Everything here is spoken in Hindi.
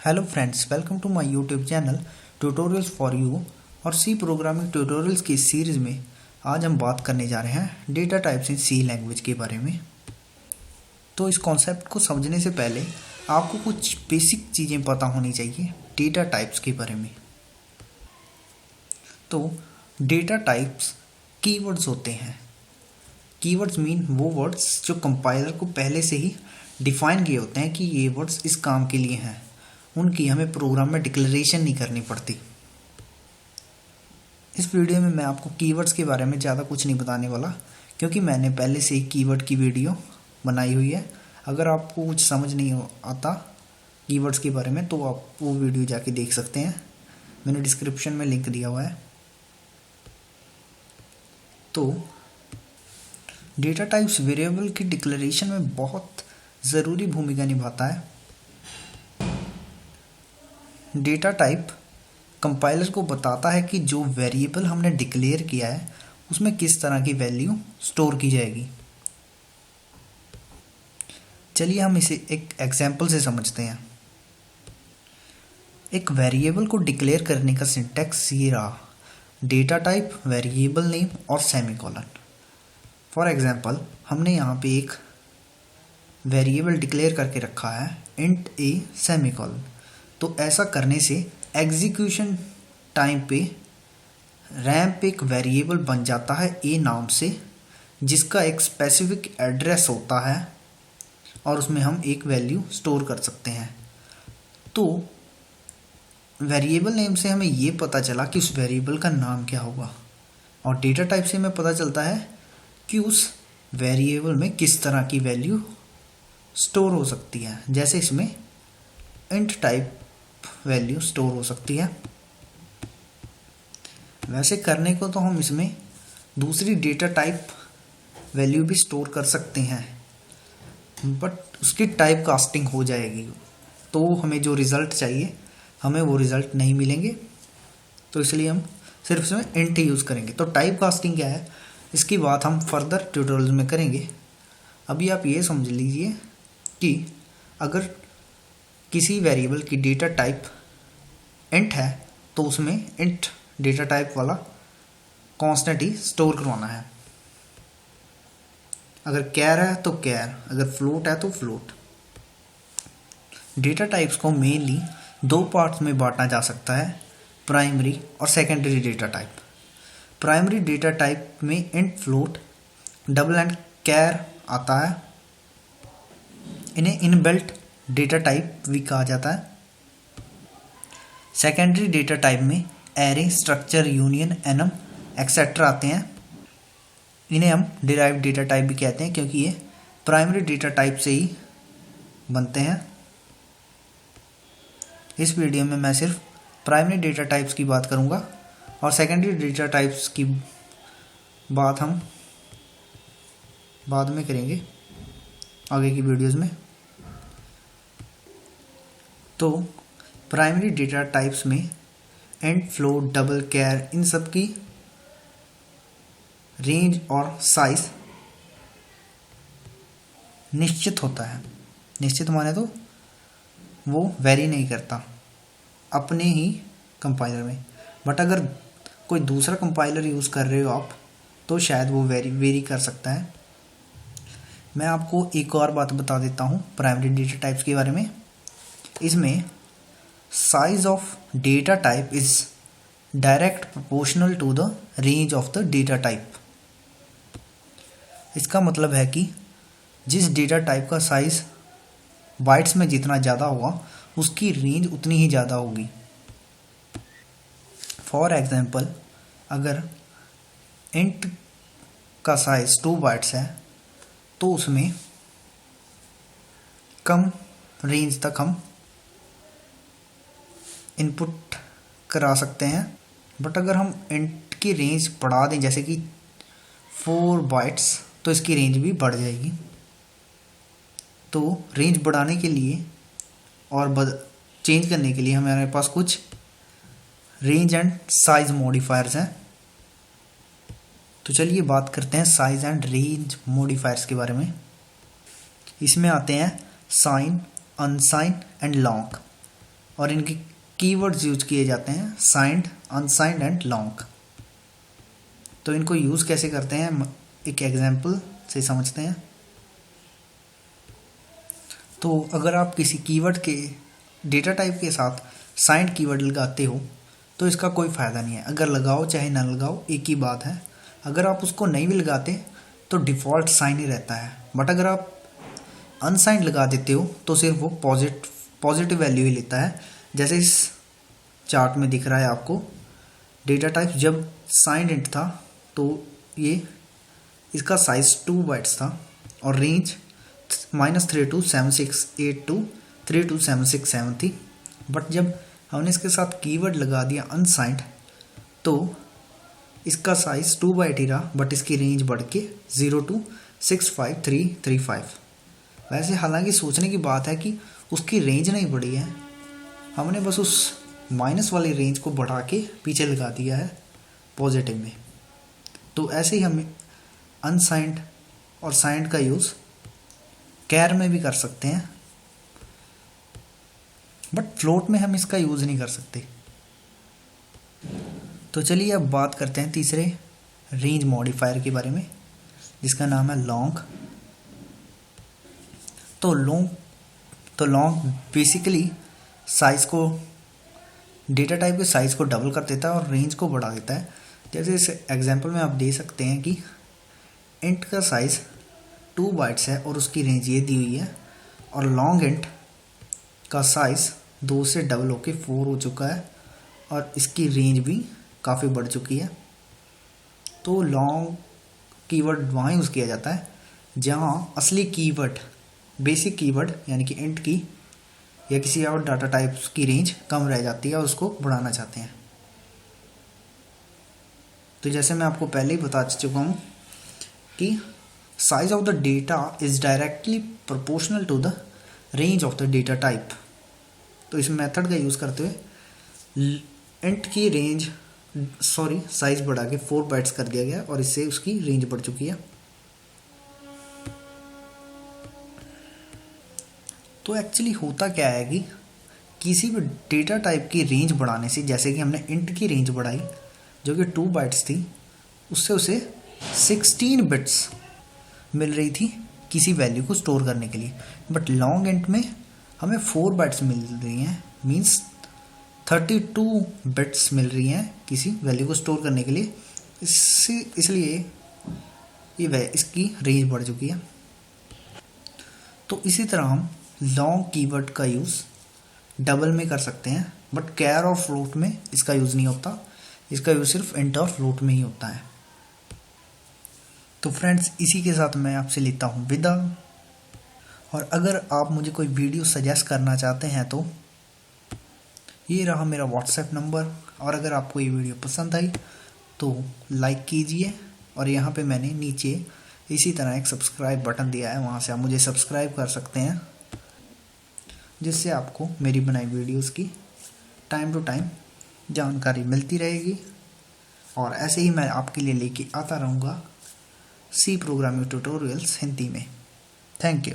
Hello friends, welcome to my YouTube channel tutorials for you. और सी प्रोग्रामिंग ट्यूटोरियल्स की सीरीज़ में आज हम बात करने जा रहे हैं data types in C language के बारे में। तो इस कॉन्सेप्ट को समझने से पहले आपको कुछ बेसिक चीज़ें पता होनी चाहिए डेटा टाइप्स के बारे में। तो डेटा टाइप्स कीवर्ड्स होते हैं। कीवर्ड्स मीन वो वर्ड्स जो कंपाइलर को पहले से ही डिफाइन किए होते हैं कि ये वर्ड्स इस काम के लिए हैं, उनकी हमें प्रोग्राम में डिक्लेरेशन नहीं करनी पड़ती। इस वीडियो में मैं आपको कीवर्ड्स के बारे में ज़्यादा कुछ नहीं बताने वाला, क्योंकि मैंने पहले से ही कीवर्ड की वीडियो बनाई हुई है। अगर आपको कुछ समझ नहीं आता कीवर्ड्स के बारे में तो आप वो वीडियो जाके देख सकते हैं, मैंने डिस्क्रिप्शन में लिंक दिया हुआ है। तो डेटा टाइप्स वेरिएबल की डिक्लेरेशन में बहुत ज़रूरी भूमिका निभाता है। डेटा टाइप कंपाइलर को बताता है कि जो वेरिएबल हमने डिक्लेयर किया है उसमें किस तरह की वैल्यू स्टोर की जाएगी। चलिए हम इसे एक एग्जांपल से समझते हैं। एक वेरिएबल को डिक्लेयर करने का सिंटैक्स ये रहा: डेटा टाइप, वेरिएबल नेम और सेमीकोलन। फॉर एग्जांपल हमने यहाँ पे एक वेरिएबल डिक्लेयर करके रखा है इंट ए सेमीकोलन। तो ऐसा करने से एग्जीक्यूशन टाइम पे रैम पे एक वेरिएबल बन जाता है ए नाम से, जिसका एक स्पेसिफिक एड्रेस होता है और उसमें हम एक वैल्यू स्टोर कर सकते हैं। तो वेरिएबल नेम से हमें ये पता चला कि उस वेरिएबल का नाम क्या होगा, और डेटा टाइप से हमें पता चलता है कि उस वेरिएबल में किस तरह की वैल्यू स्टोर हो सकती है। जैसे इसमें इंट टाइप वैल्यू स्टोर हो सकती है। वैसे करने को तो हम इसमें दूसरी डेटा टाइप वैल्यू भी स्टोर कर सकते हैं, बट उसकी टाइप कास्टिंग हो जाएगी, तो हमें जो रिज़ल्ट चाहिए हमें वो रिज़ल्ट नहीं मिलेंगे। तो इसलिए हम सिर्फ इसमें इंट ही यूज़ करेंगे। तो टाइप कास्टिंग क्या है, इसकी बात हम फर्दर ट्यूटोरियल में करेंगे। अभी आप ये समझ लीजिए कि अगर किसी वेरिएबल की डेटा टाइप इंट है तो उसमें इंट डेटा टाइप वाला कांस्टेंट ही स्टोर करवाना है। अगर कैर है तो कैर, अगर फ्लोट है तो फ्लोट। डेटा टाइप्स को मेनली दो पार्ट्स में बांटा जा सकता है, प्राइमरी और secondary data type. Primary data type में इंट, फ्लोट, डबल एंड कैर आता है। इन्हें इनबिल्ट डेटा टाइप भी कहा जाता है। सेकेंडरी डेटा टाइप में array, structure, union, annum etcetera आते हैं। इन्हें हम डिराइव्ड डेटा टाइप भी कहते हैं, क्योंकि ये प्राइमरी डेटा टाइप से ही बनते हैं। इस वीडियो में मैं सिर्फ प्राइमरी डेटा टाइप्स की बात करूंगा और सेकेंडरी डेटा टाइप्स की बात हम बाद में करेंगे आगे की वीडियोज़ में। तो प्राइमरी डेटा टाइप्स में इंट, फ्लोट, डबल, कैर, इन सब की रेंज और साइज निश्चित होता है। निश्चित माने तो वो वेरी नहीं करता अपने ही कंपाइलर में, बट अगर कोई दूसरा कंपाइलर यूज़ कर रहे हो आप तो शायद वो वेरी कर सकता है। मैं आपको एक और बात बता देता हूँ प्राइमरी डेटा टाइप्स के बारे में। इसमें size of data type is direct proportional to the range of the data type. इसका मतलब है कि जिस डेटा टाइप का साइज बाइट्स में जितना ज़्यादा होगा उसकी रेंज उतनी ही ज़्यादा होगी। फॉर एग्जांपल, अगर इंट का साइज 2 बाइट्स है तो उसमें कम रेंज तक हम इनपुट करा सकते हैं, बट अगर हम इंट की रेंज बढ़ा दें जैसे कि 4 बाइट्स तो इसकी रेंज भी बढ़ जाएगी। तो रेंज बढ़ाने के लिए और चेंज करने के लिए हमारे पास कुछ रेंज एंड साइज मॉडिफायर्स हैं। तो चलिए बात करते हैं साइज एंड रेंज मॉडिफायर्स के बारे में। इसमें आते हैं साइन, अनसाइन एंड लॉन्ग। और इनके कीवर्ड्स यूज किए जाते हैं साइंड, अनसाइंड एंड लॉन्ग। तो इनको यूज़ कैसे करते हैं एक एग्जांपल से समझते हैं। तो अगर आप किसी कीवर्ड के डेटा टाइप के साथ साइंड कीवर्ड लगाते हो तो इसका कोई फ़ायदा नहीं है। अगर लगाओ चाहे ना लगाओ एक ही बात है। अगर आप उसको नहीं भी लगाते तो डिफ़ॉल्ट साइन ही रहता है, बट अगर आप अनसाइंड लगा देते हो तो सिर्फ वो पॉजिटिव वैल्यू ही लेता है। जैसे इस चार्ट में दिख रहा है आपको, डेटा टाइप जब साइंड इंट था तो ये इसका साइज 2 बाइट्स था और रेंज -327682 32767 थी। बट जब हमने इसके साथ कीवर्ड लगा दिया अनसाइंड तो इसका साइज 2 बाइट ही रहा, बट इसकी रेंज बढ़ के 0265335। वैसे हालांकि सोचने की बात है कि उसकी रेंज नहीं बढ़ी है, हमने बस उस माइनस वाली रेंज को बढ़ा के पीछे लगा दिया है पॉजिटिव में। तो ऐसे ही हम अनसाइंड और साइंड का यूज़ कैर में भी कर सकते हैं, बट फ्लोट में हम इसका यूज़ नहीं कर सकते। तो चलिए अब बात करते हैं तीसरे रेंज मॉडिफायर के बारे में, जिसका नाम है लॉन्ग। तो लॉन्ग बेसिकली साइज़ को, डेटा टाइप के साइज़ को डबल कर देता है और रेंज को बढ़ा देता है। जैसे इस एग्जांपल में आप दे सकते हैं कि इंट का साइज़ 2 बाइट्स है और उसकी रेंज ये दी हुई है, और लॉन्ग इंट का साइज़ 2 से डबल होके 4 हो चुका है और इसकी रेंज भी काफ़ी बढ़ चुकी है। तो लॉन्ग कीवर्ड वहाँ यूज़ किया जाता है जहाँ असली कीवर्ड, बेसिक कीवर्ड यानी कि इंट की या किसी और डाटा टाइप्स की रेंज कम रह जाती है और उसको बढ़ाना चाहते हैं। तो जैसे मैं आपको पहले ही बता चुका हूँ कि size of the data is directly proportional to the range of the data type. तो इस मेथड का यूज़ करते हुए इंट की रेंज साइज बढ़ा के 4 बाइट्स कर दिया गया और इससे उसकी रेंज बढ़ चुकी है। तो एक्चुअली होता क्या है कि किसी भी डेटा टाइप की रेंज बढ़ाने से, जैसे कि हमने इंट की रेंज बढ़ाई जो कि 2 बाइट्स थी, उससे उसे 16 बिट्स मिल रही थी किसी वैल्यू को स्टोर करने के लिए। बट लॉन्ग इंट में हमें 4 बाइट्स मिल रही हैं, मींस 32 बिट्स मिल रही हैं किसी वैल्यू को स्टोर करने के लिए। इसलिए इसकी रेंज बढ़ चुकी है। तो इसी तरह हम लॉन्ग कीवर्ड का यूज़ डबल में कर सकते हैं, बट कैर और फ्लोट में इसका यूज़ नहीं होता। इसका यूज़ सिर्फ इंट और फ्लोट में ही होता है। तो फ्रेंड्स, इसी के साथ मैं आपसे लेता हूँ विदा। और अगर आप मुझे कोई वीडियो सजेस्ट करना चाहते हैं तो ये रहा मेरा व्हाट्सएप नंबर, और अगर आपको ये वीडियो पसंद आई तो लाइक कीजिए, और यहाँ पे मैंने नीचे इसी तरह एक सब्सक्राइब बटन दिया है, वहाँ से आप मुझे सब्सक्राइब कर सकते हैं, जिससे आपको मेरी बनाई वीडियोस की टाइम टू टाइम जानकारी मिलती रहेगी। और ऐसे ही मैं आपके लिए लेके आता रहूँगा सी प्रोग्रामिंग ट्यूटोरियल्स हिंदी में। Thank you.